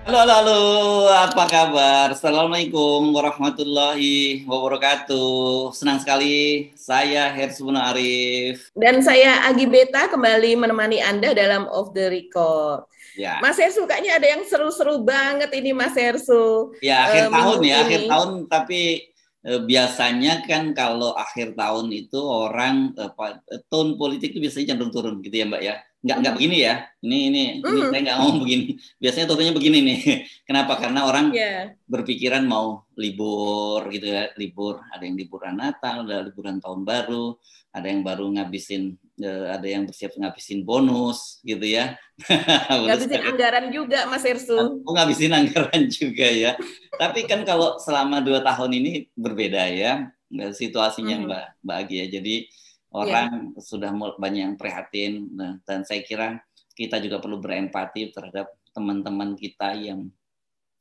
Halo, halo, halo, apa kabar? Assalamualaikum warahmatullahi wabarakatuh. Senang sekali, saya Hersuna Arif. Dan saya Agi Beta kembali menemani Anda dalam Off the Record. Ya, Mas Hersu, kayaknya ada yang seru-seru banget ini Mas Hersu ya akhir tahun minggu ya, akhir ini. tahun. Tapi biasanya kan kalau akhir tahun itu orang tone politik itu biasanya cenderung turun gitu ya Mbak ya. Nggak begini ya. Ini saya Hmm, nggak ngomong begini. Biasanya tonenya begini nih. Kenapa? Karena orang ya, berpikiran mau libur gitu ya, libur. Ada yang liburan Natal, ada liburan tahun baru, ada yang baru ngabisin, ada yang bersiap ngabisin bonus gitu ya. Bonus ngabisin anggaran juga Mas Hersu. aku ngabisin anggaran juga ya. Tapi kan kalau selama 2 tahun ini berbeda ya situasinya Mhm, Mbak Agi ya. Jadi ya, orang sudah banyak yang prihatin. Nah, dan saya kira kita juga perlu berempati terhadap teman-teman kita yang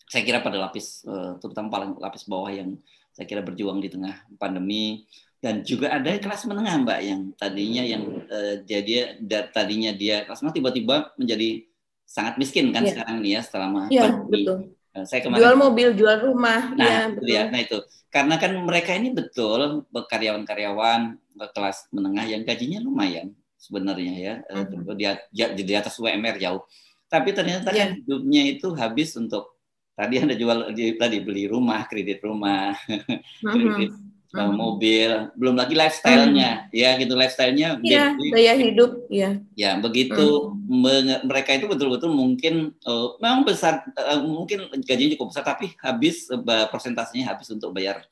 saya kira pada lapis terutama paling lapis bawah yang saya kira berjuang di tengah pandemi, dan juga ada mhm. kelas menengah Mbak yang tadinya yang tadinya dia kelas menengah tiba-tiba menjadi sangat miskin kan Ya, sekarang ini ya selama ya, pandemi. betul. Saya kemarin, Jual mobil, jual rumah, ya, nah itu betul. dia, nah itu karena kan mereka ini betul karyawan-karyawan kelas menengah yang gajinya lumayan sebenarnya ya, Mhm. di atas UMR jauh, tapi ternyata kan Ya, hidupnya itu habis untuk tadi Anda jual tadi beli rumah, kredit rumah, kredit mhm, mhm, mobil, belum lagi lifestyle-nya mhm. ya gitu, lifestyle-nya Iya, dia jadi gaya hidup, ya. ya begitu Mhm. mereka itu betul-betul mungkin memang besar, mungkin gajinya cukup besar tapi habis persentasenya habis untuk bayar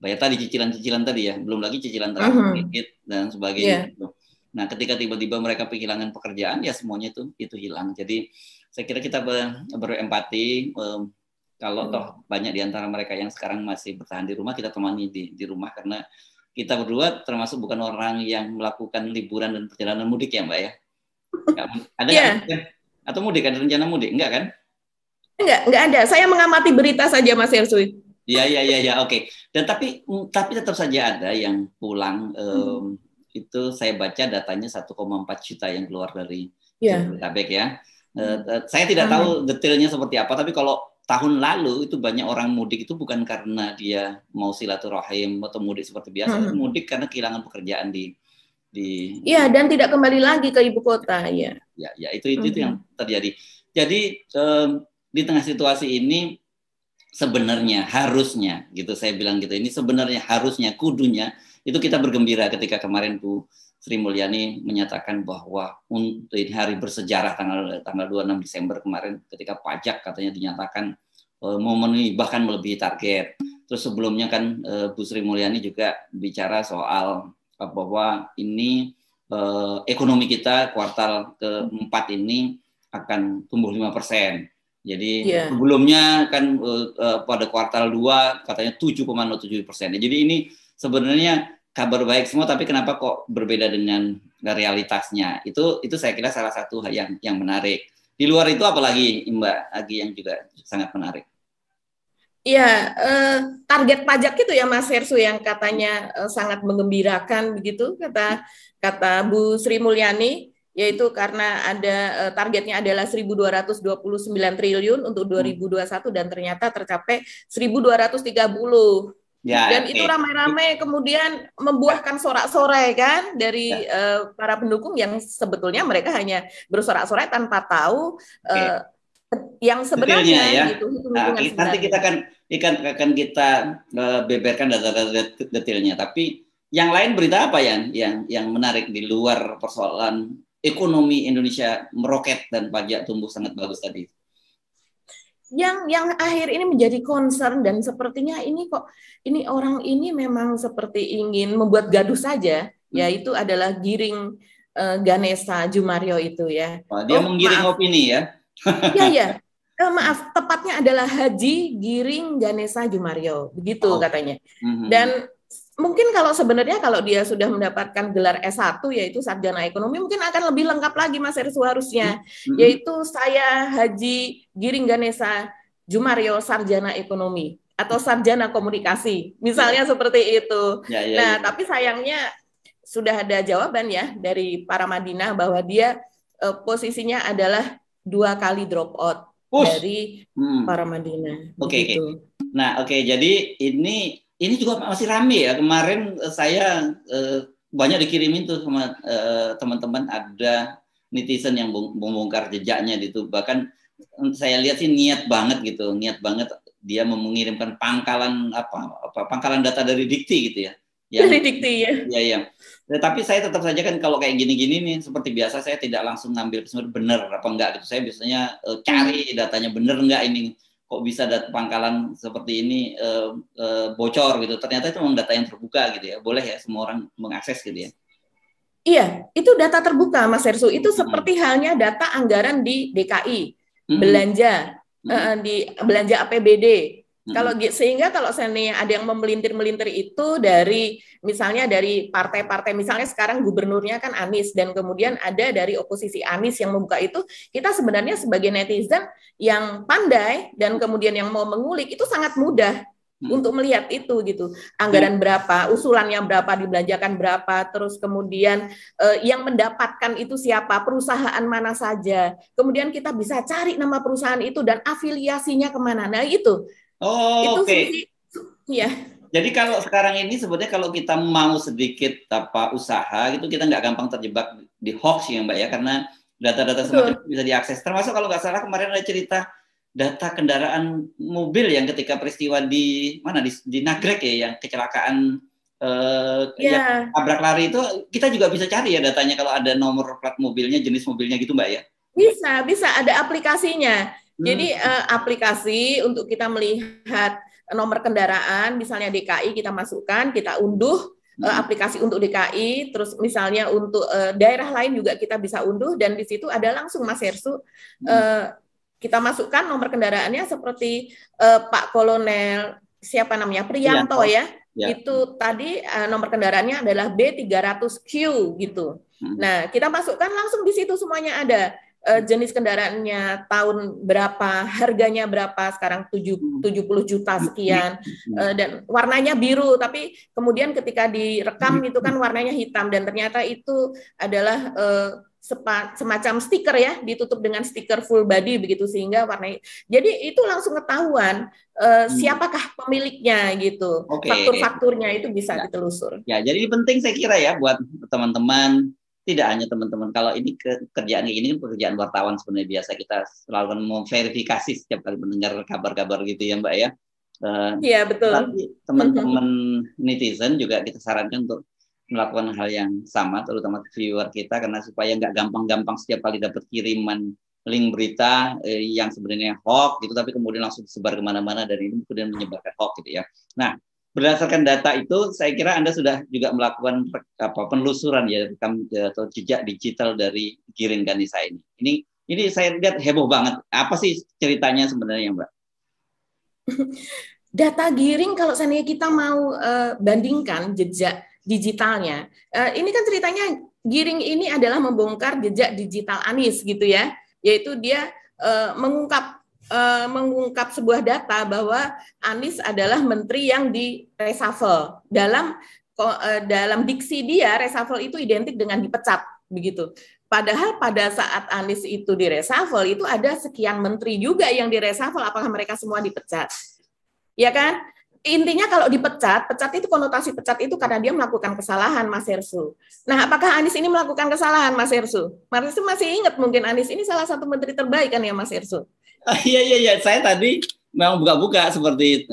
bayar tadi cicilan-cicilan tadi ya, belum lagi cicilan Mhm. transit dan sebagainya Ya, gitu. Nah, ketika tiba-tiba mereka kehilangan pekerjaan ya semuanya itu hilang. Jadi saya kira kita berempati, kalau mhm. toh banyak di antara mereka yang sekarang masih bertahan di rumah, kita temani di rumah karena kita berdua termasuk bukan orang yang melakukan liburan dan perjalanan mudik ya Mbak ya. Ada nggak mudik Ya, kan? Atau mudik, ada rencana mudik? Enggak kan? enggak ada. Saya mengamati berita saja, Mas Hersui. Iya, iya, iya, ya, oke. Dan tapi tetap saja ada yang pulang. Itu saya baca datanya 1,4 juta yang keluar dari Ya. Jabodetabek ya. Saya tidak tahu detailnya seperti apa, tapi kalau tahun lalu itu banyak orang mudik itu bukan karena dia mau silaturahim atau mudik seperti biasa, tapi mudik karena kehilangan pekerjaan di Ya, dan tidak kembali lagi ke ibu kota, ya. ya, ya, itu yang terjadi. Jadi di tengah situasi ini sebenarnya harusnya gitu, saya bilang gitu, ini sebenarnya harusnya kudunya itu kita bergembira ketika kemarin Bu Sri Mulyani menyatakan bahwa untuk ini hari bersejarah tanggal tanggal 26 Desember kemarin ketika pajak katanya dinyatakan memenuhi bahkan melebihi target. Terus sebelumnya kan Bu Sri Mulyani juga bicara soal bahwa ini ekonomi kita kuartal keempat ini akan tumbuh 5%. Jadi Ya. sebelumnya kan pada kuartal 2 katanya 7,07%. Jadi ini sebenarnya kabar baik semua, tapi kenapa kok berbeda dengan realitasnya? Itu saya kira salah satu yang menarik. Di luar itu apalagi Mbak Agi yang juga sangat menarik. Ya, target pajak itu ya Mas Hersu yang katanya sangat menggembirakan begitu kata kata Bu Sri Mulyani, yaitu karena ada targetnya adalah 1.229 triliun untuk Hmm. 2021 dan ternyata tercapai 1.230. Ya, Dan itu oke. ramai-ramai kemudian membuahkan sorak-sorai kan dari Ya, para pendukung yang sebetulnya mereka hanya bersorak-sorai tanpa tahu oke. yang Detailnya ya. sebenarnya gitu, Nah, hitung-hitungan nanti sebenarnya. kita akan kita beberkan data-data detailnya. Tapi yang lain berita apa yang menarik di luar persoalan ekonomi Indonesia meroket dan pajak tumbuh sangat bagus tadi? Yang akhir ini menjadi concern dan sepertinya ini kok ini orang ini memang seperti ingin membuat gaduh saja, Hmm. yaitu adalah Giring Ganesha Jumario itu ya. Wah, dia Oh menggiring maaf, opini ya. ya ya. Maaf, tepatnya adalah Haji Giring Ganesha Jumario, begitu Oh. katanya. Hmm. Dan mungkin kalau sebenarnya kalau dia sudah mendapatkan gelar S1 yaitu sarjana ekonomi mungkin akan lebih lengkap lagi Mas Ersu Hmm. harusnya, Hmm. yaitu saya Haji Giring Ganesha Jumario sarjana ekonomi atau sarjana komunikasi Ya, misalnya seperti itu. ya, ya, ya. Nah tapi sayangnya sudah ada jawaban ya dari para Madinah bahwa dia posisinya adalah 2 kali drop out. dari Paramadina. Oke. Nah, jadi ini juga masih rame ya. Kemarin saya banyak dikirimin tuh sama teman-teman, ada netizen yang membongkar jejaknya gitu. Bahkan saya lihat sih niat banget dia mengirimkan pangkalan pangkalan data dari Dikti gitu ya. Dari Dikti ya. Iya. Tapi saya tetap saja kan kalau kayak gini-gini nih, seperti biasa saya tidak langsung ngambil benar apa enggak gitu. Saya biasanya cari datanya benar enggak ini. Kok bisa data pangkalan seperti ini bocor gitu. Ternyata itu memang data yang terbuka gitu ya. Boleh ya semua orang mengakses gitu ya. Iya, itu data terbuka Mas Hersu. Itu seperti halnya data anggaran di DKI, belanja di belanja APBD. Sehingga kalau seandainya ada yang memelintir-melintir itu dari misalnya dari partai-partai, misalnya sekarang gubernurnya kan Anies dan kemudian ada dari oposisi Anies yang membuka itu, kita sebenarnya sebagai netizen yang pandai dan kemudian yang mau mengulik itu sangat mudah untuk melihat itu gitu, anggaran berapa, usulannya berapa, dibelanjakan berapa, terus kemudian yang mendapatkan itu siapa, perusahaan mana saja, kemudian kita bisa cari nama perusahaan itu dan afiliasinya kemana. Nah itu. Oke. Ya. Jadi kalau sekarang ini sebetulnya kalau kita mau sedikit usaha gitu, kita nggak gampang terjebak di hoax ya Mbak ya, karena data-data semacam itu bisa diakses. Termasuk kalau nggak salah kemarin ada cerita data kendaraan mobil yang ketika peristiwa di Nagrek ya, yang kecelakaan yang tabrak lari itu, kita juga bisa cari ya datanya kalau ada nomor plat mobilnya, jenis mobilnya gitu Mbak ya? Bisa ada aplikasinya. Jadi aplikasi untuk kita melihat nomor kendaraan, misalnya DKI kita masukkan, kita unduh aplikasi untuk DKI, terus misalnya untuk daerah lain juga kita bisa unduh, dan di situ ada langsung Mas Hersu, kita masukkan nomor kendaraannya seperti Pak Kolonel siapa namanya Priyanto ya. Itu tadi nomor kendaraannya adalah B300Q gitu. Nah, kita masukkan langsung di situ semuanya ada. Jenis kendaraannya, tahun berapa, harganya berapa, sekarang 70 juta sekian, dan warnanya biru, tapi kemudian ketika direkam itu kan warnanya hitam, dan ternyata itu adalah semacam stiker ya, ditutup dengan stiker full body begitu, sehingga warnanya, jadi itu langsung ketahuan siapakah pemiliknya gitu, faktur-fakturnya itu bisa ditelusur. Ya, jadi penting saya kira ya buat teman-teman. Tidak hanya teman-teman, kalau ini kerjaan kayak gini kan pekerjaan wartawan sebenarnya, biasa kita selalu memverifikasi setiap kali mendengar kabar-kabar gitu ya Mbak ya. Iya betul. Tapi teman-teman netizen juga kita sarankan untuk melakukan hal yang sama, terutama viewer kita, karena supaya nggak gampang-gampang setiap kali dapat kiriman link berita yang sebenarnya hoax gitu, tapi kemudian langsung disebar kemana-mana dan ini kemudian menyebarkan hoax gitu ya. Nah, berdasarkan data itu, saya kira Anda sudah juga melakukan penelusuran ya, rekam atau jejak digital dari Giring Ganesa ini. Ini saya lihat heboh banget. Apa sih ceritanya sebenarnya, Mbak? Data Giring kalau seandainya kita mau bandingkan jejak digitalnya, ini kan ceritanya Giring ini adalah membongkar jejak digital Anies gitu ya, yaitu dia mengungkap sebuah data bahwa Anies adalah menteri yang di reshuffle. Dalam diksi dia, reshuffle itu identik dengan dipecat begitu. Padahal pada saat Anies itu di reshuffle itu ada sekian menteri juga yang di reshuffle, apakah mereka semua dipecat? Ya kan? Intinya kalau dipecat, pecat itu konotasi pecat itu karena dia melakukan kesalahan, Mas Hersu. Nah, apakah Anies ini melakukan kesalahan, Mas Hersu? Mas Hersu masih ingat mungkin Anies ini salah satu menteri terbaik kan ya, Mas Hersu? Iya. Saya tadi mau buka-buka seperti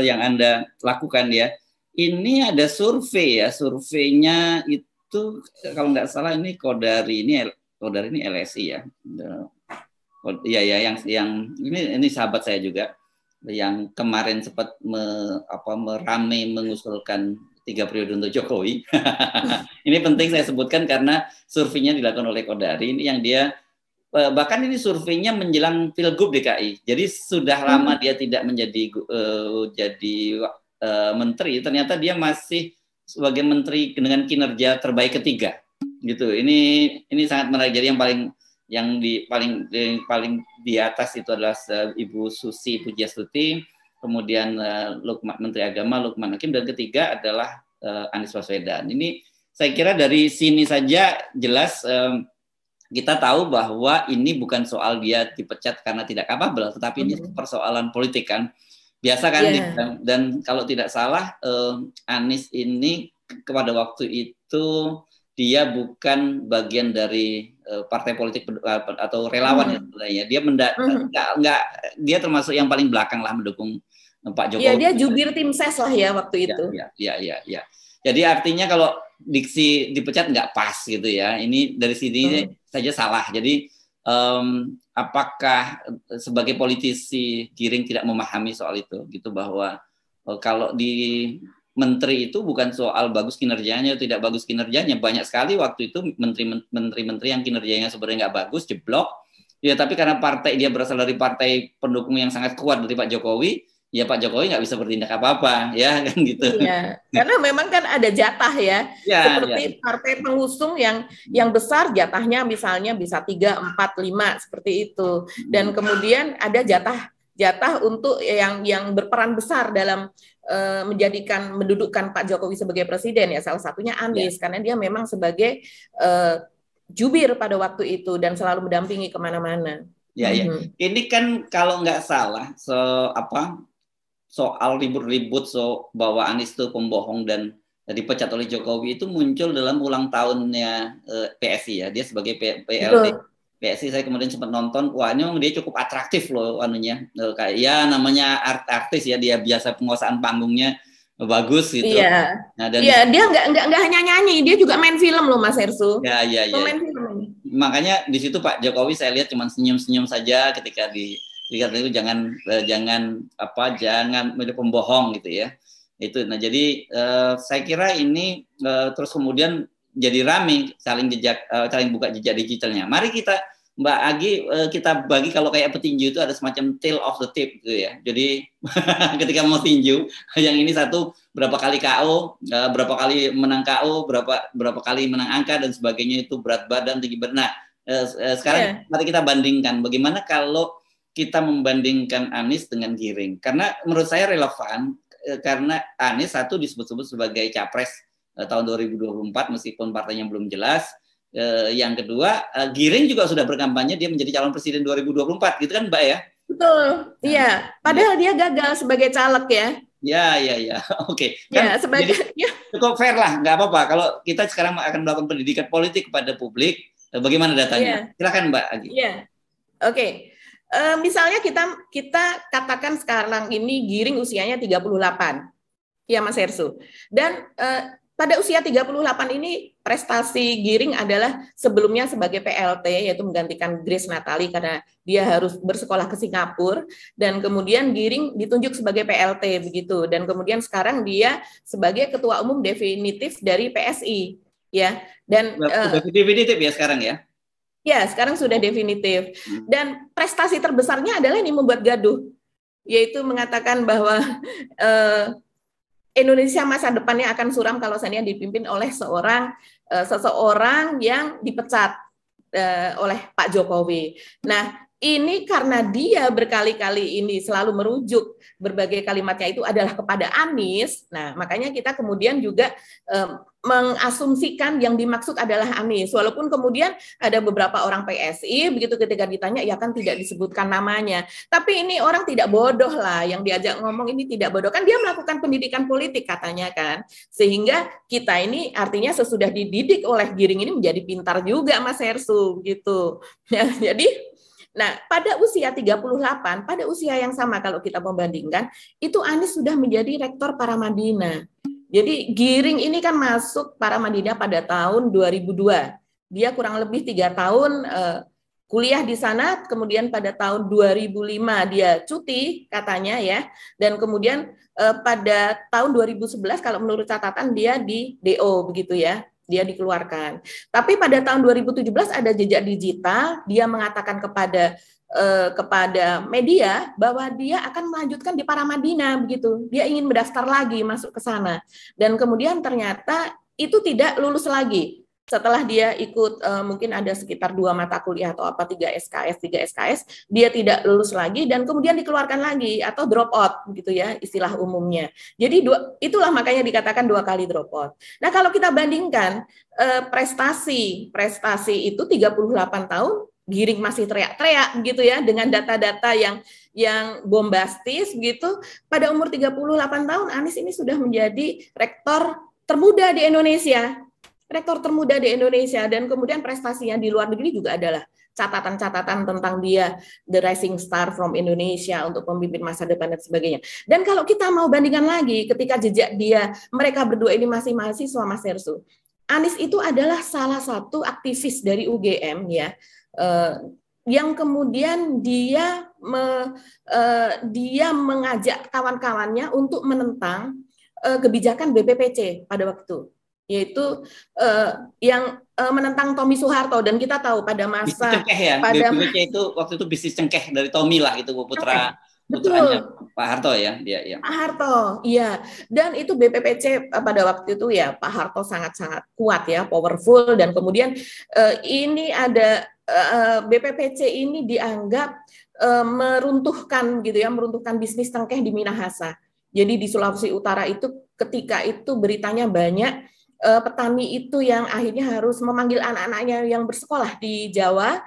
yang Anda lakukan ya. Ini ada survei ya, surveinya itu kalau nggak salah ini Kodari ini LSI ya. Iya yang ini sahabat saya juga yang kemarin sempat merame mengusulkan 3 periode untuk Jokowi. Ini penting saya sebutkan karena surveinya dilakukan oleh Kodari, ini yang dia bahkan ini surveinya menjelang Pilgub DKI. Jadi sudah lama dia tidak menjadi menteri, ternyata dia masih sebagai menteri dengan kinerja terbaik ketiga. Gitu. Ini sangat menarik. Jadi yang paling di atas itu adalah Ibu Susi Pujiastuti, kemudian Menteri Agama Lukman Hakim, dan ketiga adalah Anies Baswedan. Ini saya kira dari sini saja jelas kita tahu bahwa ini bukan soal dia dipecat karena tidak kapabel, tetapi ini persoalan politik kan. Biasa kan, dan kalau tidak salah Anies ini pada waktu itu dia bukan bagian dari partai politik atau relawan ya sebenarnya. Dia dia termasuk yang paling belakang lah mendukung Pak Jokowi. Iya, dia jubir tim ses lah ya waktu itu. Ya. Jadi artinya kalau diksi dipecat nggak pas gitu ya. Ini dari sini saja salah. Jadi apakah sebagai politisi Giring tidak memahami soal itu gitu, bahwa kalau di menteri itu bukan soal bagus kinerjanya atau tidak bagus kinerjanya. Banyak sekali waktu itu menteri-menteri yang kinerjanya sebenarnya nggak bagus, jeblok ya, tapi karena dia berasal dari partai pendukung yang sangat kuat dari Pak Jokowi, ya Pak Jokowi nggak bisa bertindak apa-apa ya kan gitu. Iya, karena memang kan ada jatah ya, seperti partai pengusung yang besar jatahnya misalnya bisa 3, 4, 5 seperti itu, dan kemudian ada jatah untuk yang berperan besar dalam mendudukkan Pak Jokowi sebagai presiden ya, salah satunya Anies karena dia memang sebagai jubir pada waktu itu dan selalu mendampingi kemana-mana. Ya. Ini kan kalau nggak salah soal ribut-ribut bahwa Anies itu pembohong dan dipecat oleh Jokowi itu muncul dalam ulang tahunnya PSI ya. Dia sebagai PLT PSI, saya kemudian sempat nonton, wah ini memang dia cukup atraktif loh kayak ya namanya artis ya, dia biasa penguasaan panggungnya bagus gitu. Iya. Nah, dia nggak hanya nyanyi, dia juga main film loh Mas Hersu. Iya. Main film. Makanya di situ Pak Jokowi saya lihat cuma senyum-senyum saja ketika itu jangan menjadi pembohong gitu ya. Itu. Nah jadi saya kira ini terus kemudian jadi rame saling buka jejak digitalnya. Mari kita Mbak Agi kita bagi, kalau kayak petinju itu ada semacam tail of the tape gitu ya. Jadi ketika mau tinju, yang ini satu berapa kali KO, berapa kali menang KO, berapa kali menang angka dan sebagainya, itu berat badan, tinggi badan. Nah sekarang mari kita bandingkan bagaimana kalau kita membandingkan Anies dengan Giring, karena menurut saya relevan karena Anies satu disebut-sebut sebagai capres tahun 2024 meskipun partainya belum jelas. Yang kedua, Giring juga sudah berkampanye dia menjadi calon presiden 2024 gitu kan Mbak ya? Betul, iya. Padahal dia gagal sebagai caleg ya. Ya. Oke. Kan, cukup fair lah, nggak apa-apa. Kalau kita sekarang akan melakukan pendidikan politik kepada publik, bagaimana datanya? Silakan Mbak Agi. Iya. Oke. Misalnya kita katakan sekarang ini Giring usianya 38. Ya Mas Hersu. Dan pada usia 38 ini prestasi Giring adalah sebelumnya sebagai PLT, yaitu menggantikan Grace Natali karena dia harus bersekolah ke Singapura, dan kemudian Giring ditunjuk sebagai PLT begitu, dan kemudian sekarang dia sebagai ketua umum definitif dari PSI ya. Dan definitif ya sekarang ya. Ya, sekarang sudah definitif. Dan prestasi terbesarnya adalah ini membuat gaduh, yaitu mengatakan bahwa Indonesia masa depannya akan suram kalau seandainya dipimpin oleh seseorang yang dipecat oleh Pak Jokowi. Nah, ini karena dia berkali-kali ini selalu merujuk berbagai kalimatnya itu adalah kepada Anies. Nah, makanya kita kemudian juga mengasumsikan yang dimaksud adalah Anies. Walaupun kemudian ada beberapa orang PSI begitu ketika ditanya ya kan tidak disebutkan namanya. Tapi ini orang tidak bodoh lah, yang diajak ngomong ini tidak bodoh. Kan dia melakukan pendidikan politik katanya kan. Sehingga kita ini artinya sesudah dididik oleh Giring ini menjadi pintar juga Mas Hersu gitu. Ya, jadi pada usia 38, pada usia yang sama kalau kita membandingkan, itu Anies sudah menjadi rektor Paramadina. Jadi Giring ini kan masuk Paramadina pada tahun 2002. Dia kurang lebih 3 tahun kuliah di sana, kemudian pada tahun 2005 dia cuti katanya ya, dan kemudian pada tahun 2011 kalau menurut catatan dia di DO begitu ya, dia dikeluarkan. Tapi pada tahun 2017 ada jejak digital, dia mengatakan kepada media bahwa dia akan melanjutkan di Paramadina begitu. Dia ingin mendaftar lagi masuk ke sana. Dan kemudian ternyata itu tidak lulus lagi. setelah dia ikut mungkin ada sekitar 2 mata kuliah atau apa 3 SKS, dia tidak lulus lagi dan kemudian dikeluarkan lagi atau drop out gitu ya istilah umumnya. Jadi itulah makanya dikatakan 2 kali drop out. Nah, kalau kita bandingkan prestasi itu 38 tahun, Giring masih teriak-teriak gitu ya dengan data-data yang bombastis gitu. Pada umur 38 tahun Anies ini sudah menjadi rektor termuda di Indonesia. Dan kemudian prestasinya di luar negeri juga adalah catatan-catatan tentang dia the rising star from Indonesia untuk pemimpin masa depan dan sebagainya. Dan kalau kita mau bandingkan lagi ketika jejak dia, mereka berdua ini masih mahasiswa, Mas Hersu. Anies itu adalah salah satu aktivis dari UGM ya, yang kemudian dia mengajak kawan-kawannya untuk menentang kebijakan BPPC pada waktu, yaitu yang menentang Tommy Soeharto. Dan kita tahu pada masa bisnis cengkeh ya, BPPC itu waktu itu bisnis cengkeh dari Tommy lah, itu putranya Pak Harto ya, dia. Pak Harto, iya. Dan itu BPPC pada waktu itu ya Pak Harto sangat-sangat kuat ya, powerful. Dan kemudian ini ada BPPC ini dianggap meruntuhkan gitu ya, meruntuhkan bisnis cengkeh di Minahasa. Jadi di Sulawesi Utara itu ketika itu beritanya banyak petani itu yang akhirnya harus memanggil anak-anaknya yang bersekolah di Jawa,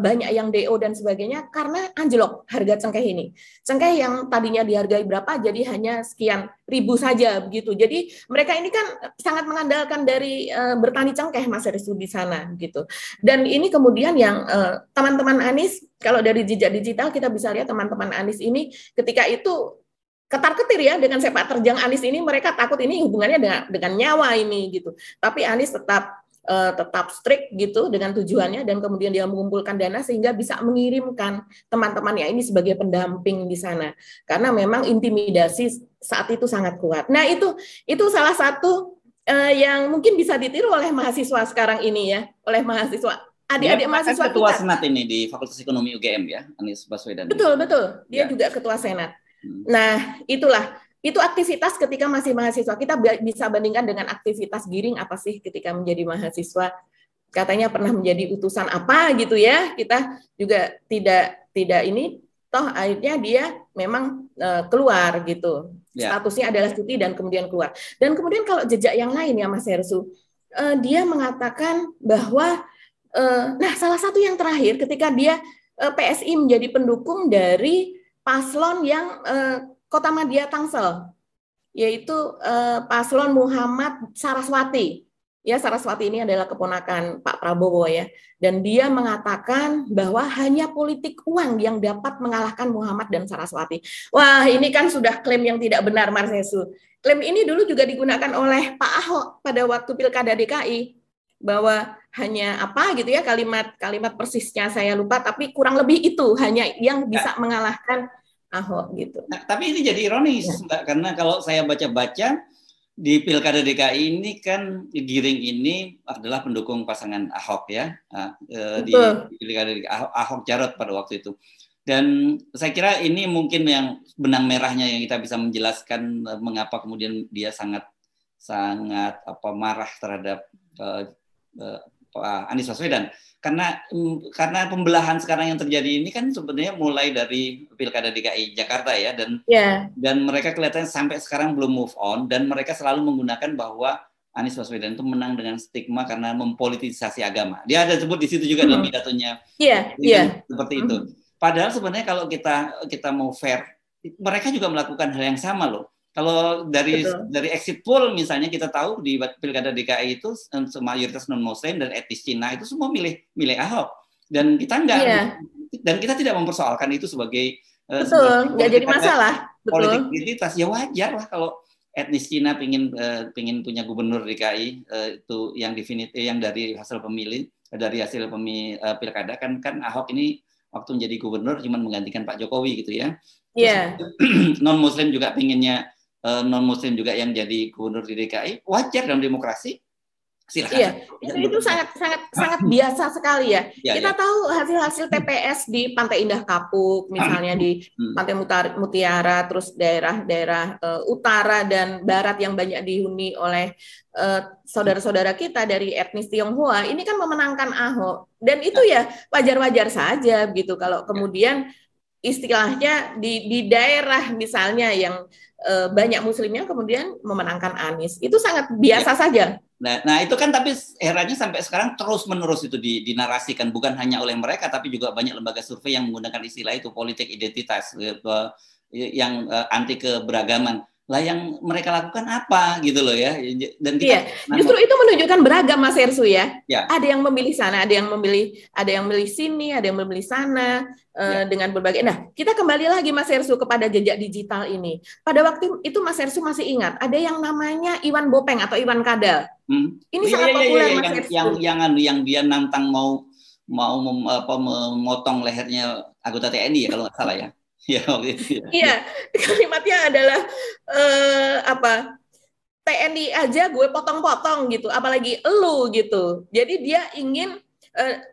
banyak yang DO dan sebagainya karena anjlok harga cengkeh ini. Cengkeh yang tadinya dihargai berapa jadi hanya sekian ribu saja begitu. Jadi mereka ini kan sangat mengandalkan dari bertani cengkeh, Mas Restu, di sana gitu. Dan ini kemudian yang teman-teman Anies, kalau dari jejak digital kita bisa lihat teman-teman Anies ini ketika itu ketar-ketir ya dengan sepak terjang Anies ini, mereka takut ini hubungannya dengan nyawa ini gitu. Tapi Anies tetap strict gitu dengan tujuannya, dan kemudian dia mengumpulkan dana sehingga bisa mengirimkan teman-temannya ini sebagai pendamping di sana. Karena memang intimidasi saat itu sangat kuat. Nah, itu salah satu yang mungkin bisa ditiru oleh mahasiswa sekarang ini ya, oleh mahasiswa adik-adik mahasiswa ketua Senat ini di Fakultas Ekonomi UGM ya, Anies Baswedan. Betul. Dia juga ketua Senat. Nah, itu aktivitas ketika masih mahasiswa. Kita bisa bandingkan dengan aktivitas Giring apa sih ketika menjadi mahasiswa. Katanya pernah menjadi utusan apa gitu ya. Kita juga tidak ini, toh akhirnya dia memang keluar gitu. Statusnya adalah cuti dan kemudian keluar. Dan kemudian kalau jejak yang lain ya Mas Hersu, dia mengatakan bahwa nah, salah satu yang terakhir ketika dia PSI menjadi pendukung dari paslon yang Kota Madia Tangsel, yaitu paslon Muhammad Saraswati. Ya, Saraswati ini adalah keponakan Pak Prabowo ya. Dan dia mengatakan bahwa hanya politik uang yang dapat mengalahkan Muhammad dan Saraswati. Wah, ini kan sudah klaim yang tidak benar, Mas Yesu. Klaim ini dulu juga digunakan oleh Pak Ahok pada waktu Pilkada DKI, bahwa hanya apa gitu ya, kalimat persisnya saya lupa, tapi kurang lebih itu hanya yang bisa mengalahkan Ahok gitu. Nah, tapi ini jadi ironis Mbak, karena kalau saya baca-baca di Pilkada DKI ini kan Giring ini adalah pendukung pasangan Ahok ya, di Pilkada Ahok Jarot pada waktu itu. Dan saya kira ini mungkin yang benang merahnya yang kita bisa menjelaskan mengapa kemudian dia sangat marah terhadap Pak Anies Baswedan, karena pembelahan sekarang yang terjadi ini kan sebenarnya mulai dari Pilkada DKI Jakarta ya, dan mereka kelihatannya sampai sekarang belum move on, dan mereka selalu menggunakan bahwa Anies Baswedan itu menang dengan stigma karena mempolitisasi agama. Dia ada sebut di situ juga dalam pidatonya, seperti itu. Padahal sebenarnya kalau kita mau fair, mereka juga melakukan hal yang sama loh. Kalau dari exit poll misalnya kita tahu di Pilkada DKI itu mayoritas non Muslim dan etnis Cina itu semua milih Ahok, dan kita dan kita tidak mempersoalkan itu sebagai nggak jadi masalah. Politik identitas ya wajar lah kalau etnis Cina pingin punya gubernur DKI itu yang yang dari hasil pilkada kan Ahok ini waktu menjadi gubernur cuma menggantikan Pak Jokowi gitu ya. Non Muslim juga pinginnya non Muslim juga yang jadi gubernur di DKI, wajar dalam demokrasi. Silakan. Itu sangat biasa sekali ya. Kita tahu hasil-hasil TPS di Pantai Indah Kapuk, misalnya di Pantai Mutiara, terus daerah-daerah utara dan barat yang banyak dihuni oleh saudara-saudara kita dari etnis Tionghoa, ini kan memenangkan Ahok. Dan itu ya wajar-wajar saja gitu kalau kemudian istilahnya di daerah misalnya yang banyak muslimnya kemudian memenangkan Anies. Itu sangat biasa saja. Nah itu kan tapi herannya sampai sekarang terus-menerus itu dinarasikan, bukan hanya oleh mereka tapi juga banyak lembaga survei yang menggunakan istilah itu, politik identitas yang anti keberagaman. Lah yang mereka lakukan apa gitu loh ya. Dan kita justru itu menunjukkan beragam, Mas Herssu ya. Ada yang memilih sana, ada yang memilih sini, ada yang memilih sana dengan berbagai. Nah, kita kembali lagi Mas Herssu kepada jejak digital ini. Pada waktu itu Mas Herssu masih ingat ada yang namanya Iwan Bopeng atau Iwan Kadal. Ini sangat populer Mas Herssu. Yang dia nantang mau memotong lehernya anggota TNI ya kalau nggak salah ya. Iya, kalimatnya adalah TNI aja gue potong-potong gitu, apalagi elu gitu. Jadi dia ingin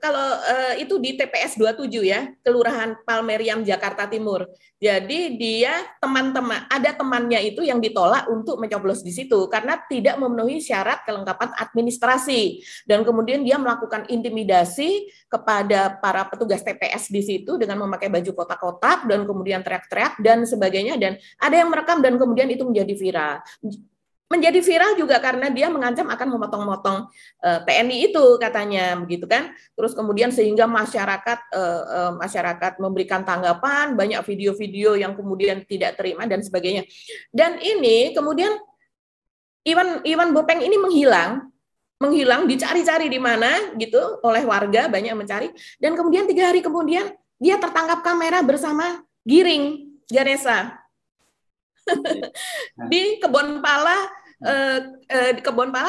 kalau itu di TPS 27 ya, Kelurahan Palmeriam Jakarta Timur. Jadi dia ada temannya itu yang ditolak untuk mencoblos di situ karena tidak memenuhi syarat kelengkapan administrasi, dan kemudian dia melakukan intimidasi kepada para petugas TPS di situ dengan memakai baju kotak-kotak dan kemudian teriak-teriak dan sebagainya, dan ada yang merekam dan kemudian itu menjadi viral juga karena dia mengancam akan memotong-motong TNI itu katanya begitu kan. Terus kemudian sehingga masyarakat memberikan tanggapan, banyak video-video yang kemudian tidak terima dan sebagainya. Dan ini kemudian Iwan Bopeng ini menghilang dicari-cari di mana gitu oleh warga, banyak mencari, dan kemudian 3 hari kemudian dia tertangkap kamera bersama Giring Ganesa di Kebon Pala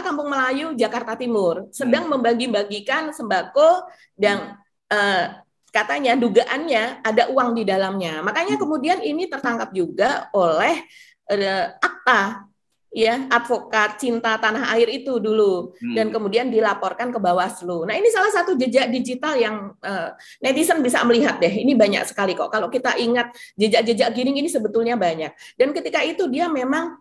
Kampung Melayu, Jakarta Timur, sedang membagi-bagikan sembako dan katanya dugaannya ada uang di dalamnya. Makanya kemudian ini tertangkap juga oleh Akta, ya, advokat cinta tanah air itu dulu, dan kemudian dilaporkan ke Bawaslu. Nah ini salah satu jejak digital yang netizen bisa melihat deh. Ini banyak sekali kok. Kalau kita ingat jejak-jejak Giring ini sebetulnya banyak. Dan ketika itu dia memang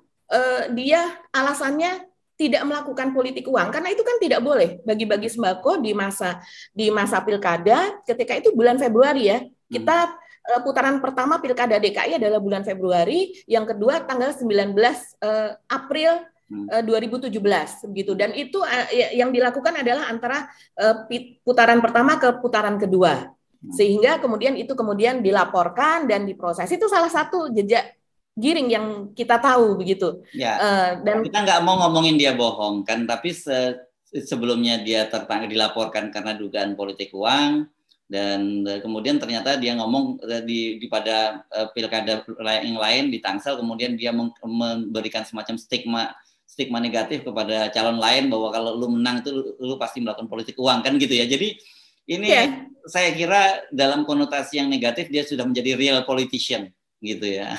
dia alasannya tidak melakukan politik uang karena itu kan tidak boleh bagi-bagi sembako di masa pilkada. Ketika itu bulan Februari ya, kita putaran pertama pilkada DKI adalah bulan Februari, yang kedua tanggal 19 April 2017 begitu, dan itu yang dilakukan adalah antara putaran pertama ke putaran kedua, sehingga kemudian dilaporkan dan diproses. Itu salah satu jejak Giring yang kita tahu begitu. Dan kita nggak mau ngomongin dia bohong kan, tapi sebelumnya dia dilaporkan karena dugaan politik uang, dan kemudian ternyata dia ngomong pada pilkada yang lain di Tangsel, kemudian dia memberikan semacam stigma negatif kepada calon lain bahwa kalau lu menang itu lu pasti melakukan politik uang kan gitu ya. Jadi ini saya kira dalam konotasi yang negatif dia sudah menjadi real politician gitu ya.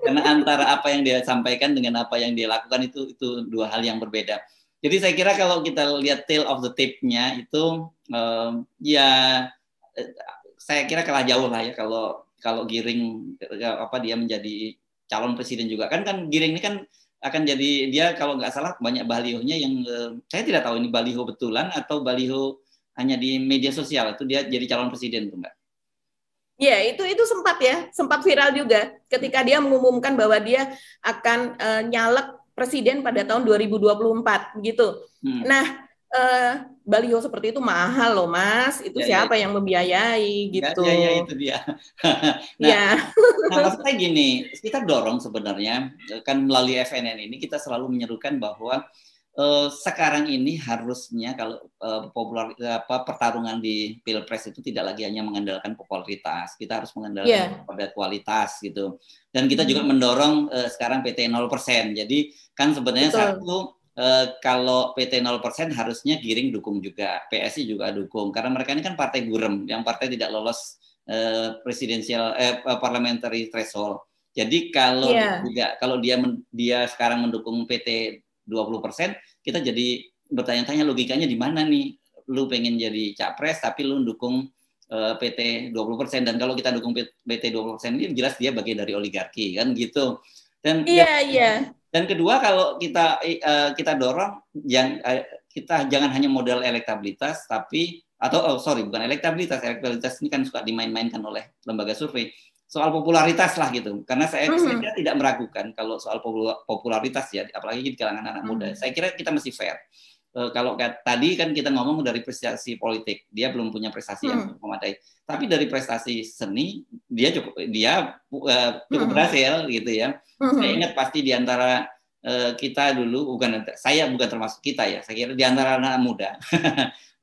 Karena antara apa yang dia sampaikan dengan apa yang dia lakukan itu 2 hal yang berbeda. Jadi saya kira kalau kita lihat tail of the tape-nya itu saya kira kalah jauh lah ya kalau Giring dia menjadi calon presiden juga kan Giring ini kan akan jadi, dia kalau nggak salah banyak balihonya yang saya tidak tahu ini baliho betulan atau baliho hanya di media sosial, itu dia jadi calon presiden tuh Mbak. Ya, itu sempat viral juga ketika dia mengumumkan bahwa dia akan nyalek presiden pada tahun 2024 gitu. Nah, baliho seperti itu mahal loh Mas, itu siapa yang membiayai gitu. Ya itu dia. Maksudnya gini, kita dorong sebenarnya kan melalui FNN ini kita selalu menyerukan bahwa sekarang ini harusnya kalau pertarungan di Pilpres itu tidak lagi hanya mengandalkan popularitas, kita harus mengandalkan pada kualitas gitu. Dan kita juga mendorong sekarang PT 0%. Jadi kan sebenarnya kalau PT 0% harusnya Giring dukung juga, PSI juga dukung, karena mereka ini kan partai gurem, yang partai tidak lolos presidensial parliamentary threshold. Jadi kalau dia sekarang mendukung PT 20%, kita jadi bertanya-tanya logikanya di mana nih? Lu pengen jadi capres tapi lu dukung PT 20%, dan kalau kita dukung PT 20% ini jelas dia bagian dari oligarki kan gitu. Dan kedua, kalau kita dorong kita jangan hanya modal elektabilitas, tapi bukan elektabilitas ini kan suka dimain-mainkan oleh lembaga survei, soal popularitas lah gitu. Karena saya tidak meragukan kalau soal popularitas ya, apalagi di kalangan anak muda. Saya kira kita mesti fair. Kalau tadi kan kita ngomong dari prestasi politik, dia belum punya prestasi yang memadai. Tapi dari prestasi seni, dia cukup berhasil gitu ya. Saya ingat pasti di antara kita dulu, saya bukan termasuk kita ya, saya kira di antara anak muda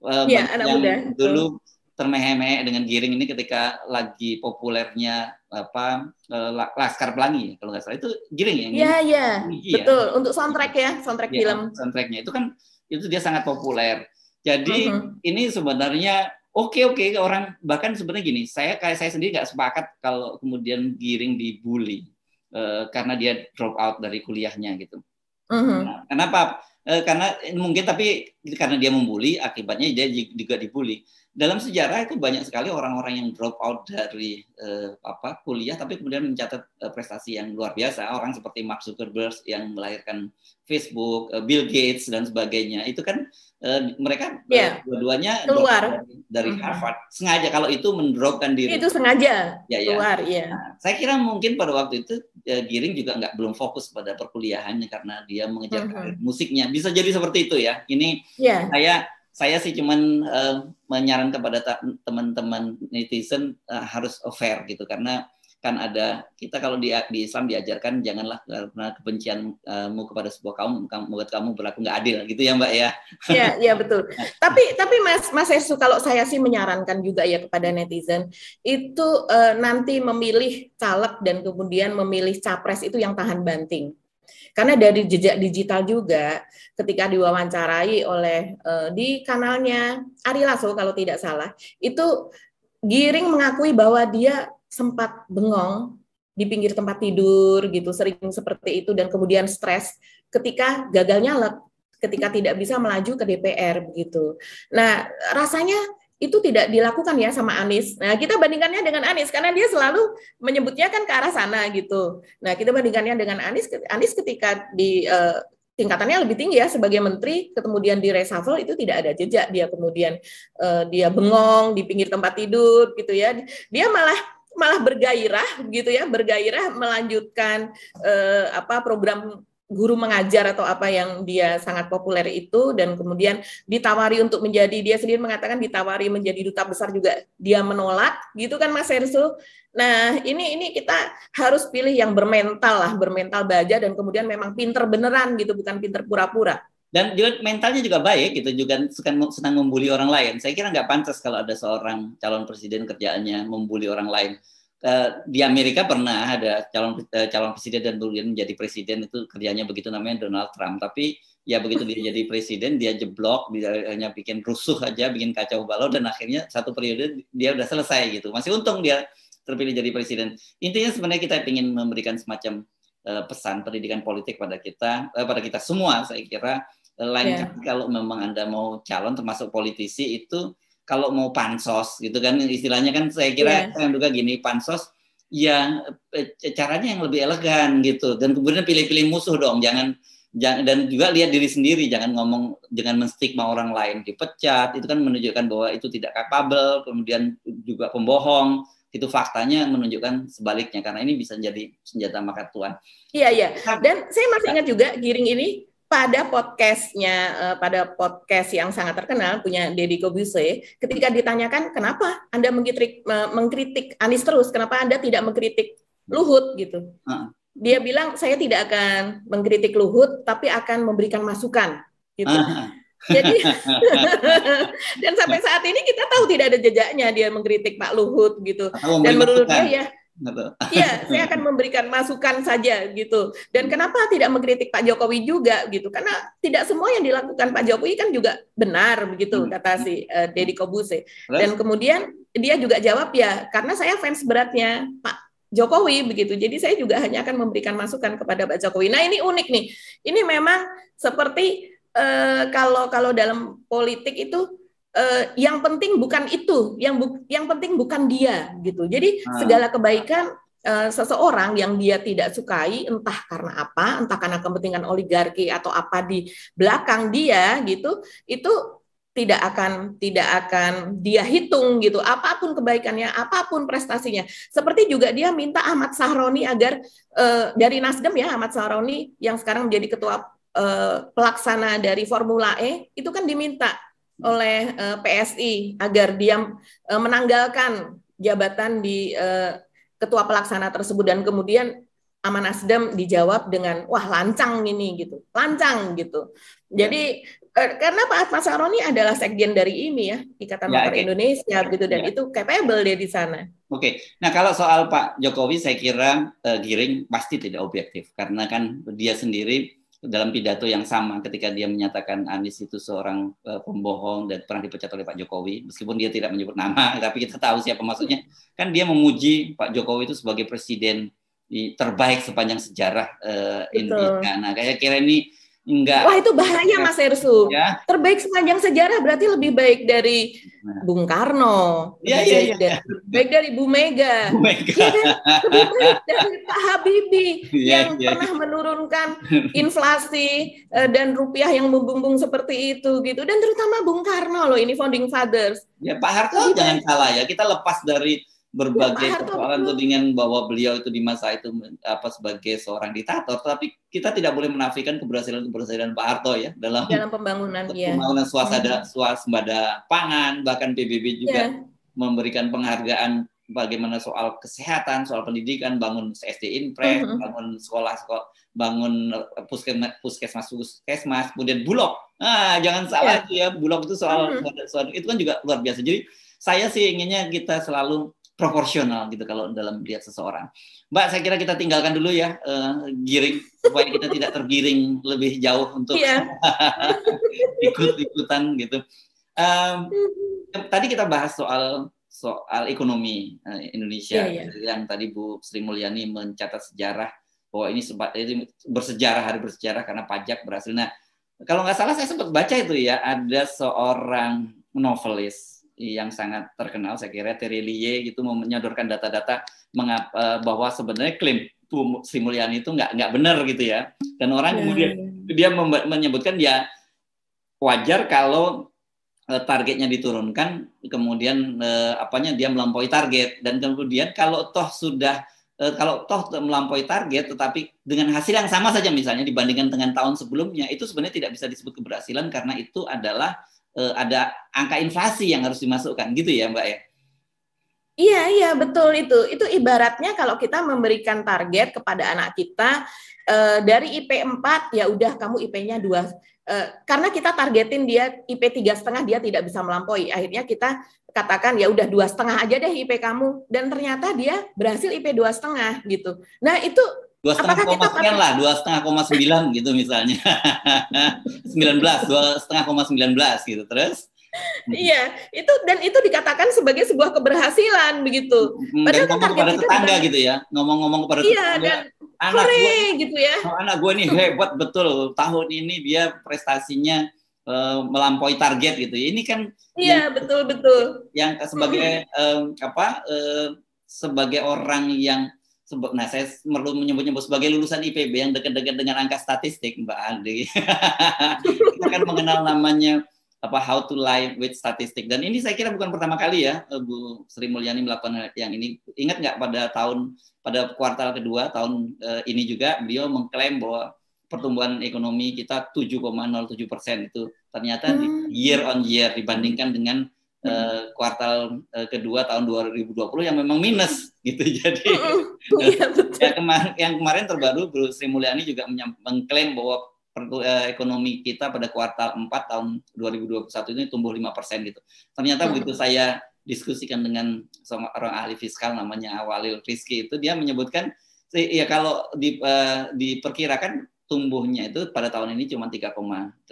anak yang muda dulu termehek-mehek dengan Giring ini ketika lagi populernya Laskar Pelangi, kalau nggak salah itu Giring ya. Iya, betul. Untuk soundtrack film. Soundtracknya itu dia sangat populer. Jadi ini sebenarnya oke orang, bahkan sebenarnya gini, saya sendiri nggak sepakat kalau kemudian Giring dibully karena dia drop out dari kuliahnya gitu. Nah, kenapa? Karena mungkin, tapi karena dia membuli, akibatnya dia juga dibully. Dalam sejarah itu banyak sekali orang-orang yang drop out dari kuliah, tapi kemudian mencatat prestasi yang luar biasa. Orang seperti Mark Zuckerberg yang melahirkan Facebook, Bill Gates dan sebagainya. Itu kan mereka dua-duanya keluar dari Harvard. Sengaja kalau itu mendropkan diri. Itu sengaja keluar, ya. Nah, saya kira mungkin pada waktu itu Giring juga belum fokus pada perkuliahannya karena dia mengejar karir musiknya. Bisa jadi seperti itu ya. Ini saya sih cuman menyarankan kepada teman-teman netizen harus fair gitu, karena kan ada, kita kalau di Islam diajarkan janganlah karena kebencianmu kepada sebuah kaum membuat kamu berlaku nggak adil gitu ya Mbak ya. Iya betul. Tapi Mas Herssu, kalau saya sih menyarankan juga ya kepada netizen itu nanti memilih caleg dan kemudian memilih capres itu yang tahan banting. Karena dari jejak digital juga, ketika diwawancarai oleh di kanalnya Ari Lasso kalau tidak salah, itu Giring mengakui bahwa dia sempat bengong di pinggir tempat tidur gitu, sering seperti itu, dan kemudian stres ketika gagal nyalek, ketika tidak bisa melaju ke DPR begitu. Nah, rasanya itu tidak dilakukan ya sama Anies. Nah, kita bandingkannya dengan Anies karena dia selalu menyebutnya kan ke arah sana gitu. Nah, kita bandingkannya dengan Anies ketika di tingkatannya lebih tinggi ya sebagai menteri, kemudian di reshuffle itu tidak ada jejak dia kemudian dia bengong di pinggir tempat tidur gitu ya. Dia malah bergairah gitu ya, bergairah melanjutkan program guru mengajar atau apa yang dia sangat populer itu, dan kemudian ditawari untuk menjadi, dia sendiri mengatakan ditawari menjadi duta besar juga dia menolak gitu kan Mas Herssu. Nah ini kita harus pilih yang bermental baja dan kemudian memang pinter beneran gitu, bukan pinter pura-pura. Dan juga mentalnya juga baik gitu, juga senang membuli orang lain. Saya kira nggak pantas kalau ada seorang calon presiden kerjaannya membuli orang lain. Di Amerika pernah ada calon presiden dan kemudian menjadi presiden, itu kerjanya begitu, namanya Donald Trump. Tapi ya begitu dia jadi presiden, dia jeblok, dia hanya bikin rusuh aja, bikin kacau balau, dan akhirnya satu periode dia udah selesai gitu. Masih untung dia terpilih jadi presiden. Intinya sebenarnya kita ingin memberikan semacam pesan pendidikan politik pada kita semua. Saya kira lain kali kalau memang Anda mau calon termasuk politisi itu, kalau mau pansos gitu kan istilahnya kan, saya kira saya juga gini, pansos ya caranya yang lebih elegan gitu, dan kemudian pilih-pilih musuh dong, jangan dan juga lihat diri sendiri, jangan menstigma orang lain dipecat, itu kan menunjukkan bahwa itu tidak capable, kemudian juga pembohong, itu faktanya menunjukkan sebaliknya, karena ini bisa jadi senjata makan tuan. Iya. Dan saya masih ingat juga Giring ini pada podcast yang sangat terkenal punya Deddy Corbuzier, ketika ditanyakan kenapa Anda mengkritik Anies terus, kenapa Anda tidak mengkritik Luhut gitu. Dia bilang, saya tidak akan mengkritik Luhut, tapi akan memberikan masukan gitu. Jadi dan sampai saat ini kita tahu tidak ada jejaknya dia mengkritik Pak Luhut gitu. Dan menurut dia saya akan memberikan masukan saja gitu. Dan kenapa tidak mengkritik Pak Jokowi juga gitu? Karena tidak semua yang dilakukan Pak Jokowi kan juga benar begitu, kata si Deddy Corbuzier. Dan kemudian dia juga jawab, ya karena saya fans beratnya Pak Jokowi begitu. Jadi saya juga hanya akan memberikan masukan kepada Pak Jokowi. Nah, ini unik nih. Ini memang seperti kalau dalam politik itu yang penting bukan itu, yang penting bukan dia gitu. Jadi segala kebaikan seseorang yang dia tidak sukai, entah karena apa, entah karena kepentingan oligarki atau apa di belakang dia gitu, itu tidak akan dia hitung gitu, apapun kebaikannya, apapun prestasinya. Seperti juga dia minta Ahmad Sahroni agar dari Nasdem ya, Ahmad Sahroni yang sekarang menjadi ketua pelaksana dari Formula E, itu kan diminta oleh PSI agar dia menanggalkan jabatan di ketua pelaksana tersebut, dan kemudian sama Nasdem dijawab dengan wah lancang ini gitu, lancang gitu. Jadi karena Pak Ahmad Sahroni adalah sekjen dari IMI ya, Ikatan Motor Indonesia gitu, dan itu capable dia di sana. Oke. Nah, kalau soal Pak Jokowi saya kira Giring pasti tidak objektif, karena kan dia sendiri dalam pidato yang sama ketika dia menyatakan Anies itu seorang pembohong dan pernah dipecat oleh Pak Jokowi, meskipun dia tidak menyebut nama, tapi kita tahu siapa maksudnya. Kan dia memuji Pak Jokowi itu sebagai presiden terbaik sepanjang sejarah Indonesia. Nah, kayak kira ini enggak. Wah, itu bahaya Mas Ersu. Ya? Terbaik sepanjang sejarah berarti lebih baik dari Bung Karno, lebih baik dari Bu Mega, ya kan? Lebih baik dari Pak Habibie yang pernah menurunkan inflasi dan rupiah yang membumbung seperti itu gitu. Dan terutama Bung Karno loh, ini founding fathers. Ya Pak Harto jangan salah ya, kita lepas dari berbagai persoalan tudingan bahwa beliau itu di masa itu sebagai seorang diktator, tapi kita tidak boleh menafikan keberhasilan Pak Harto ya dalam pembangunan swasembada pangan, bahkan PBB juga memberikan penghargaan bagaimana soal kesehatan, soal pendidikan, bangun SD Impres, bangun sekolah, bangun puskesmas, kemudian Bulog. Nah, jangan salah itu ya, Bulog itu soal itu kan juga luar biasa. Jadi saya sih inginnya kita selalu proporsional gitu kalau dalam melihat seseorang. Mbak, saya kira kita tinggalkan dulu ya Giring, supaya kita tidak tergiring lebih jauh untuk ikut-ikutan gitu. Tadi kita bahas soal ekonomi Indonesia, yang tadi Bu Sri Mulyani mencatat sejarah bahwa ini hari bersejarah karena pajak berhasil. Nah, kalau nggak salah saya sempat baca itu ya, ada seorang novelis yang sangat terkenal, saya kira Terry Lie gitu, menyodorkan data-data bahwa sebenarnya klaim Bu Sri Mulyani itu nggak benar gitu ya, dan orang kemudian dia menyebutkan ya wajar kalau targetnya diturunkan, kemudian dia melampaui target, dan kemudian kalau toh melampaui target tetapi dengan hasil yang sama saja misalnya dibandingkan dengan tahun sebelumnya, itu sebenarnya tidak bisa disebut keberhasilan karena itu adalah ada angka inflasi yang harus dimasukkan gitu ya Mbak ya? Iya betul itu. Itu ibaratnya kalau kita memberikan target kepada anak kita dari IP 4 ya udah kamu IP-nya 2. Karena kita targetin dia IP 3,5 dia tidak bisa melampaui. Akhirnya kita katakan ya udah 2,5 aja deh IP kamu, dan ternyata dia berhasil IP 2,5 gitu. Nah, itu 2,5 2,9 gitu misalnya. 2,5,19 gitu terus. Iya, itu dikatakan sebagai sebuah keberhasilan begitu. Padahal kan target pada tetangga gitu ya, ngomong-ngomong kepada tetangga. Anak gue gitu ya. Anak gue nih hebat betul, tahun ini dia prestasinya melampaui target gitu. Ini kan betul. Yang sebagai sebagai orang yang saya perlu menyebut sebagai lulusan IPB yang dekat-dekat dengan angka statistik, Mbak Andi. Kita kan mengenal namanya how to lie with statistik, dan ini saya kira bukan pertama kali ya Bu Sri Mulyani melakukan yang ini. Ingat nggak pada kuartal kedua tahun ini juga beliau mengklaim bahwa pertumbuhan ekonomi kita 7,07% itu ternyata year on year dibandingkan dengan kuartal kedua tahun 2020 yang memang minus gitu. Jadi yang kemarin terbaru Bu Sri Mulyani juga mengklaim bahwa ekonomi kita pada kuartal 4 tahun 2021 ini tumbuh 5% gitu. Ternyata begitu saya diskusikan dengan seorang ahli fiskal namanya Walil Rizky, itu dia menyebutkan ya kalau diperkirakan tumbuhnya itu pada tahun ini cuma 3,8%,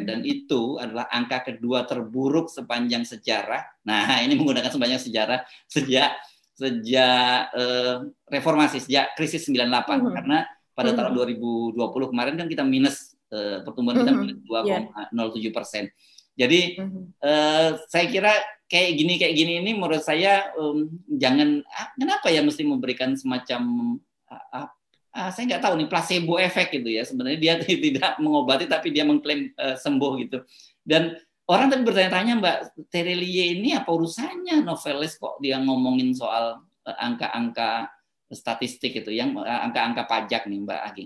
dan itu adalah angka kedua terburuk sepanjang sejarah. Nah, ini menggunakan sepanjang sejarah sejak sejak reformasi, sejak krisis 98 karena pada tahun 2020 kemarin kan kita minus pertumbuhan kita minus 2,07%. Jadi saya kira kayak gini ini menurut saya jangan kenapa ya mesti memberikan semacam saya nggak tahu nih placebo effect gitu ya, sebenarnya dia tidak mengobati tapi dia mengklaim sembuh gitu. Dan orang tadi bertanya-tanya, Mbak Terelie ini apa urusannya novelis kok dia ngomongin soal angka-angka statistik itu, yang angka-angka pajak nih Mbak Agi.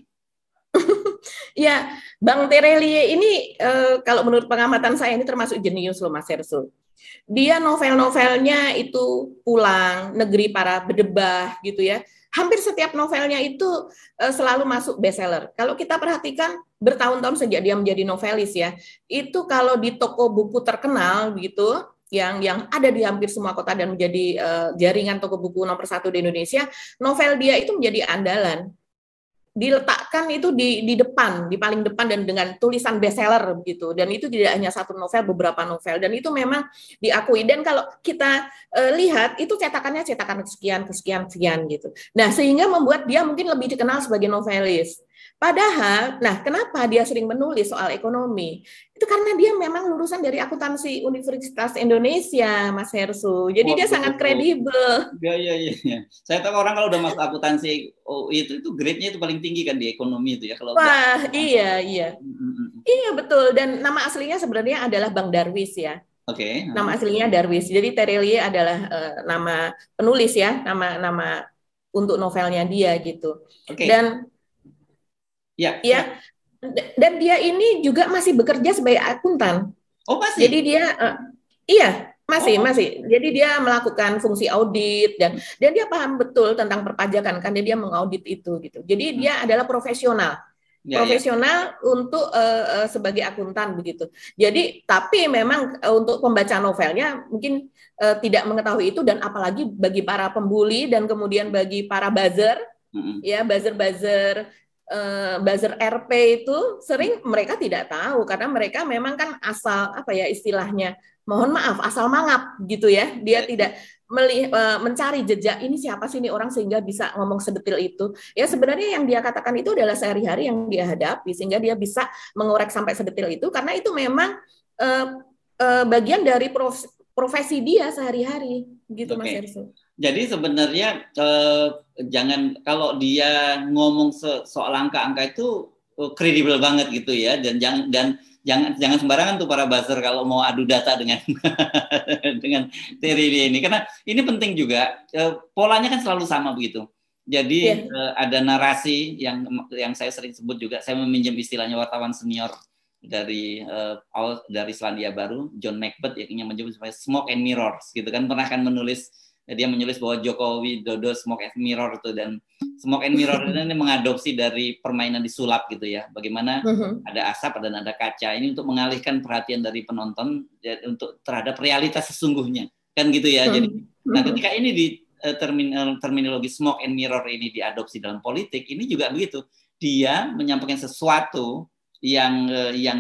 Ya, Bang Terelie ini kalau menurut pengamatan saya ini termasuk jenius loh Mas Hersul. Dia novel-novelnya itu Pulang, Negeri Para Bedebah gitu ya. Hampir setiap novelnya itu selalu masuk bestseller. Kalau kita perhatikan bertahun-tahun sejak dia menjadi novelis ya, itu kalau di toko buku terkenal gitu, yang ada di hampir semua kota dan menjadi jaringan toko buku nomor 1 di Indonesia, novel dia itu menjadi andalan. Diletakkan itu di depan, di paling depan dan dengan tulisan bestseller begitu. Dan itu tidak hanya satu novel, beberapa novel. Dan itu memang diakui. Dan kalau kita lihat itu cetakan sekian gitu. Nah, sehingga membuat dia mungkin lebih dikenal sebagai novelis. Padahal, nah kenapa dia sering menulis soal ekonomi? Itu karena dia memang lulusan dari akuntansi Universitas Indonesia, Mas Hersu. Jadi dia sangat kredibel. Iya. Saya tahu orang kalau udah masuk akuntansi, itu grade-nya itu paling tinggi kan di ekonomi itu ya. Kalau iya. Iya betul. Dan nama aslinya sebenarnya adalah Bang Darwis ya. Oke. Nama aslinya Darwis. Jadi Terelie adalah nama penulis ya, nama untuk novelnya dia gitu. Dan Ya. Dan dia ini juga masih bekerja sebagai akuntan. Oh, masih? Jadi dia masih. Jadi dia melakukan fungsi audit dan dia paham betul tentang perpajakan kan dia mengaudit itu gitu. Jadi dia adalah profesional. Untuk sebagai akuntan begitu. Jadi tapi memang untuk pembaca novelnya mungkin tidak mengetahui itu, dan apalagi bagi para pembuli dan kemudian bagi para buzzer ya, buzzer RP itu sering mereka tidak tahu karena mereka memang kan asal istilahnya, mohon maaf, asal mangap gitu ya. Dia tidak mencari jejak ini siapa sih ini orang sehingga bisa ngomong sedetil itu. Ya sebenarnya yang dia katakan itu adalah sehari-hari yang dia hadapi sehingga dia bisa mengorek sampai sedetil itu karena itu memang bagian dari profesi dia sehari-hari gitu. Mas Hersu. Jadi sebenarnya jangan, kalau dia ngomong soal angka-angka itu kredibel banget gitu ya, dan jangan sembarangan tuh para buzzer kalau mau adu data dengan dengan Terelie ini, karena ini penting juga, polanya kan selalu sama begitu. Jadi ada narasi yang saya sering sebut juga, saya meminjam istilahnya wartawan senior dari Selandia Baru, John Macbeth, yang menyebut sebagai smoke and mirrors gitu kan, pernah kan dia menulis bahwa Jokowi Dodo smoke and mirror itu, dan smoke and mirror ini mengadopsi dari permainan disulap gitu ya, bagaimana ada asap dan ada kaca ini untuk mengalihkan perhatian dari penonton untuk terhadap realitas sesungguhnya kan gitu ya. Jadi nah ketika ini di terminologi smoke and mirror ini diadopsi dalam politik, ini juga begitu, dia menyampaikan sesuatu yang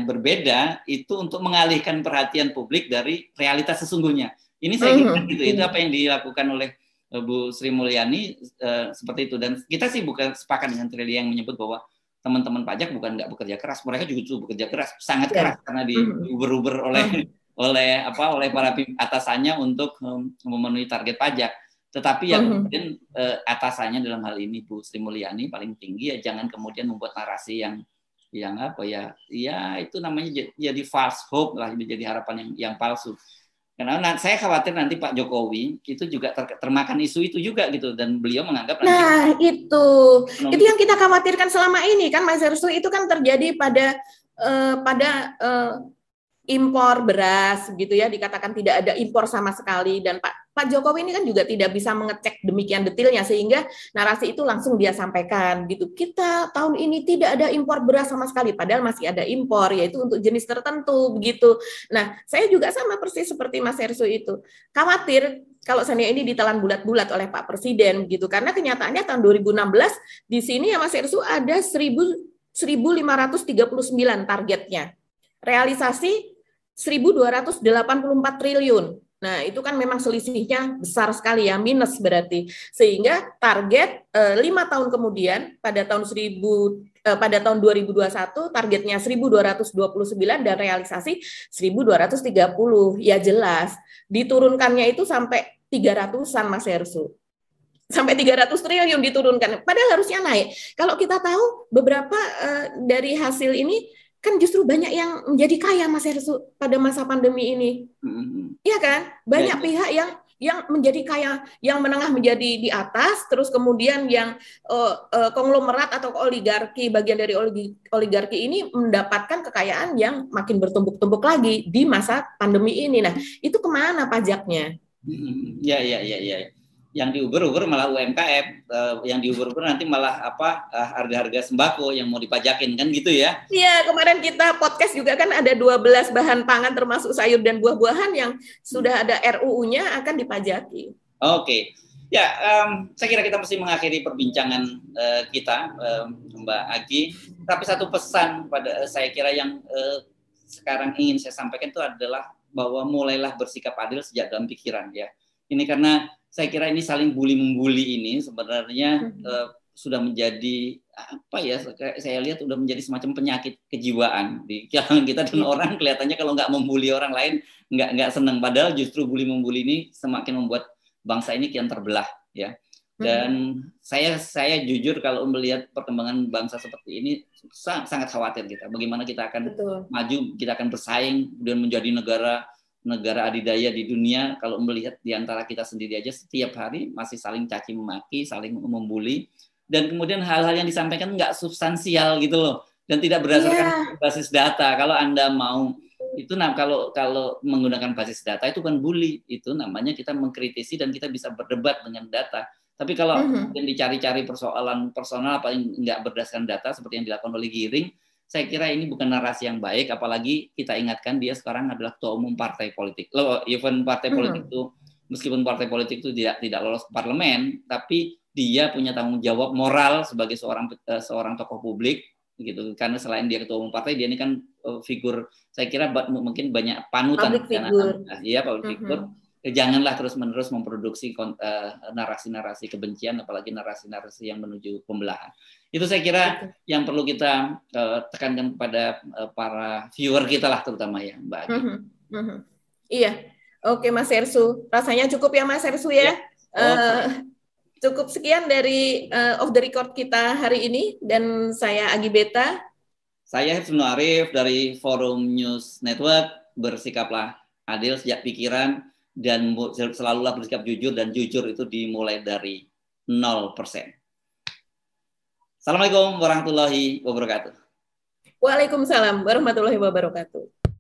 berbeda itu untuk mengalihkan perhatian publik dari realitas sesungguhnya. Ini saya kira gitu, itu apa yang dilakukan oleh Bu Sri Mulyani seperti itu. Dan kita sih bukan sepakat dengan Terelie yang menyebut bahwa teman-teman pajak bukan nggak bekerja keras, mereka juga bekerja keras, sangat keras karena diuber-uber oleh para atasannya untuk memenuhi target pajak. Tetapi yang kemudian atasannya dalam hal ini Bu Sri Mulyani paling tinggi ya, jangan kemudian membuat narasi yang itu namanya jadi false hope lah, jadi harapan yang palsu. Karena saya khawatir nanti Pak Jokowi itu juga termakan isu itu juga gitu, dan beliau menganggap itu yang kita khawatirkan selama ini kan Mas Hersu, itu kan terjadi pada impor beras gitu ya, dikatakan tidak ada impor sama sekali, dan Pak Jokowi ini kan juga tidak bisa mengecek demikian detailnya sehingga narasi itu langsung dia sampaikan gitu. Kita tahun ini tidak ada impor beras sama sekali, padahal masih ada impor, yaitu untuk jenis tertentu begitu. Nah, saya juga sama persis seperti Mas Hersu itu, khawatir kalau seandainya ini ditelan bulat-bulat oleh Pak Presiden gitu, karena kenyataannya tahun 2016 di sini ya Mas Hersu ada 1.539 targetnya, realisasi 1.284 triliun. Nah, itu kan memang selisihnya besar sekali ya, minus berarti. Sehingga target 5 tahun kemudian pada tahun 2021 targetnya 1.229 dan realisasi 1.230. Ya jelas, diturunkannya itu sampai 300-an Mas Hersu. Sampai 300 triliun diturunkan. Padahal harusnya naik. Kalau kita tahu beberapa dari hasil ini kan justru banyak yang menjadi kaya Mas Hersu pada masa pandemi ini. Iya kan? Banyak pihak yang menjadi kaya, yang menengah menjadi di atas, terus kemudian yang konglomerat atau oligarki, bagian dari oligarki ini mendapatkan kekayaan yang makin bertumpuk-tumpuk lagi di masa pandemi ini. Nah, itu kemana pajaknya? Ya. Yang diuber-uber malah UMKM, yang diuber-uber nanti malah harga-harga sembako yang mau dipajakin, kan gitu ya? Iya, kemarin kita podcast juga kan ada 12 bahan pangan termasuk sayur dan buah-buahan yang sudah ada RUU-nya akan dipajaki. Oke. Ya, saya kira kita mesti mengakhiri perbincangan kita, Mbak Agi. Tapi satu pesan pada saya kira yang sekarang ingin saya sampaikan itu adalah bahwa mulailah bersikap adil sejak dalam pikiran ya. Ini karena saya kira ini saling bully-membuli ini sebenarnya sudah menjadi saya lihat sudah menjadi semacam penyakit kejiwaan di kalangan kita, dan orang kelihatannya kalau nggak membuli orang lain nggak senang, padahal justru bully-membuli ini semakin membuat bangsa ini kian terbelah ya. Dan saya jujur kalau melihat perkembangan bangsa seperti ini sangat khawatir kita. Bagaimana kita akan maju, kita akan bersaing dan menjadi negara adidaya di dunia kalau melihat di antara kita sendiri aja setiap hari masih saling caci memaki, saling membuli, dan kemudian hal-hal yang disampaikan nggak substansial gitu loh, dan tidak berdasarkan basis data. Kalau Anda mau itu, kalau menggunakan basis data itu kan bully, itu namanya kita mengkritisi dan kita bisa berdebat dengan data. Tapi kalau yang dicari-cari persoalan personal apa yang nggak berdasarkan data seperti yang dilakukan oleh Giring, saya kira ini bukan narasi yang baik, apalagi kita ingatkan dia sekarang adalah ketua umum partai politik. Loh, even partai politik itu, meskipun partai politik itu tidak lolos ke parlemen, tapi dia punya tanggung jawab moral sebagai seorang tokoh publik gitu. Karena selain dia ketua umum partai, dia ini kan figur, saya kira mungkin banyak panutan. Public figure. Iya, public figure. Janganlah terus-menerus memproduksi narasi-narasi kebencian, apalagi narasi-narasi yang menuju pembelahan. Itu saya kira yang perlu kita tekankan kepada para viewer kita lah, terutama ya, Mbak Agi. Iya, oke Mas Hersu. Rasanya cukup ya Mas Hersu ya. Cukup sekian dari Off the Record kita hari ini, dan saya Agi Beta. Saya Hibnu Arif dari Forum News Network. Bersikaplah adil sejak pikiran, dan selalulah bersikap jujur, dan jujur itu dimulai dari 0%. Assalamualaikum warahmatullahi wabarakatuh. Waalaikumsalam warahmatullahi wabarakatuh.